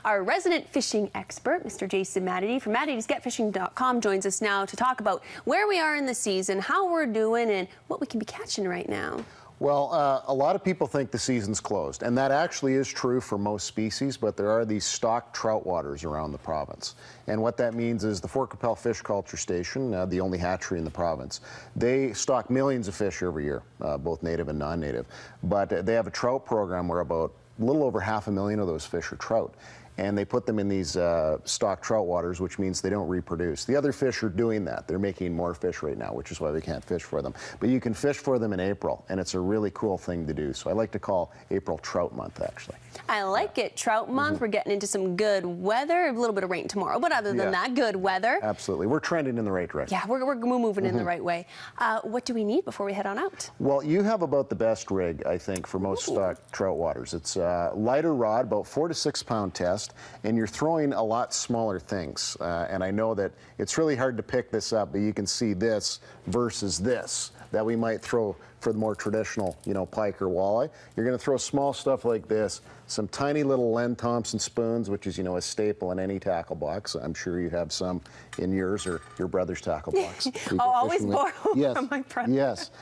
Our resident fishing expert, Mr. Jason Matity from Matitysgetfishing.com, joins us now to talk about where we are in the season, how we're doing, and what we can be catching right now. Well, a lot of people think the season's closed, and that actually is true for most species, but there are these stocked trout waters around the province. And what that means is the Fort Qu'Appelle Fish Culture Station, the only hatchery in the province, they stock millions of fish every year, both native and non-native. But they have a trout program where about a little over 500,000 of those fish are trout. And they put them in these stocked trout waters, which means they don't reproduce. The other fish are doing that. They're making more fish right now, which is why we can't fish for them. But you can fish for them in April, and it's a really cool thing to do. So I like to call April Trout Month, actually. I like it. Trout Month. We're getting into some good weather. A little bit of rain tomorrow, but other than that, good weather. Absolutely. We're trending in the right direction. Yeah, we're moving in the right way. What do we need before we head on out? Well, you have about the best rig, I think, for most stocked trout waters. It's a lighter rod, about 4 to 6 pound test, and you're throwing a lot smaller things. And I know that it's really hard to pick this up, but you can see this versus this that we might throw for the more traditional, pike or walleye. You're going to throw small stuff like this, some tiny little Len Thompson spoons, which is, a staple in any tackle box. I'm sure you have some in yours or your brother's tackle box. I'll always borrow from my brother. Yes,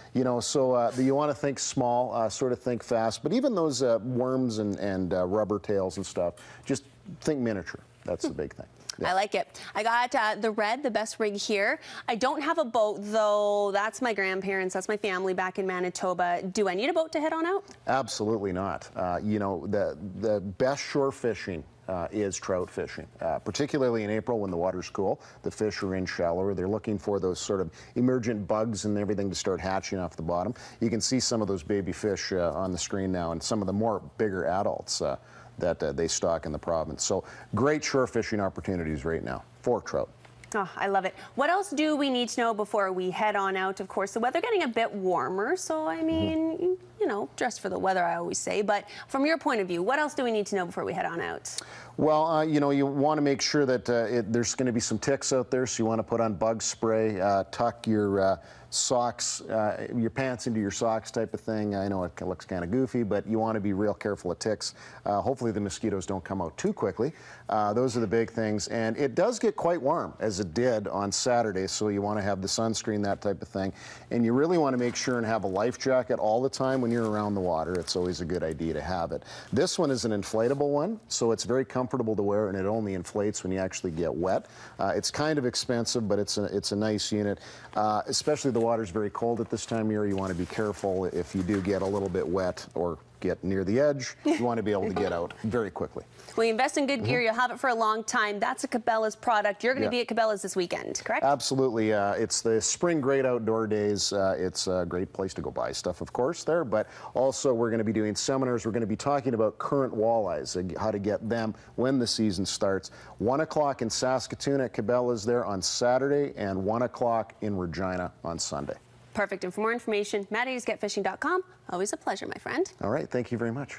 so you want to think small, sort of think fast, but even those worms and rubber tails and stuff, just think miniature. That's the big thing. Yeah. I like it. I got the best rig here. I don't have a boat, though. That's my grandparents. That's my family back in Manitoba. Do I need a boat to head on out? Absolutely not. The best shore fishing is trout fishing, particularly in April when the water's cool. The fish are in shallower. They're looking for those sort of emergent bugs and everything to start hatching off the bottom. You can see some of those baby fish on the screen now, and some of the more bigger adults that they stock in the province. So great shore fishing opportunities right now for trout. Oh, I love it. What else do we need to know before we head on out? Of course, the weather getting a bit warmer, so I mean, dress for the weather, I always say. But from your point of view, what else do we need to know before we head on out? Well, you want to make sure that there's going to be some ticks out there, so you want to put on bug spray, tuck your socks, your pants into your socks type of thing. I know it looks kind of goofy, but you want to be real careful of ticks. Hopefully the mosquitoes don't come out too quickly. Those are the big things. And it does get quite warm, as it did on Saturday, so you want to have the sunscreen, that type of thing. And you really want to make sure and have a life jacket all the time when you're around the water. It's always a good idea to have it. This one is an inflatable one, so it's very comfortable to wear, and it only inflates when you actually get wet. It's kind of expensive, but it's a nice unit. Especially the water's very cold at this time of year. You want to be careful if you do get a little bit wet or get near the edge. You want to be able to get out very quickly. Well, you invest in good gear, you'll have it for a long time. That's a Cabela's product. You're going to be at Cabela's this weekend, correct? Absolutely. It's the Spring Great Outdoor Days. It's a great place to go buy stuff, of course, there, but also we're going to be doing seminars. We're going to be talking about current walleyes, how to get them when the season starts. 1 o'clock in Saskatchewan at Cabela's there on Saturday, and 1 o'clock in Regina on Sunday. Perfect. And for more information, Matitysgetfishing.com. Always a pleasure, my friend. All right. Thank you very much.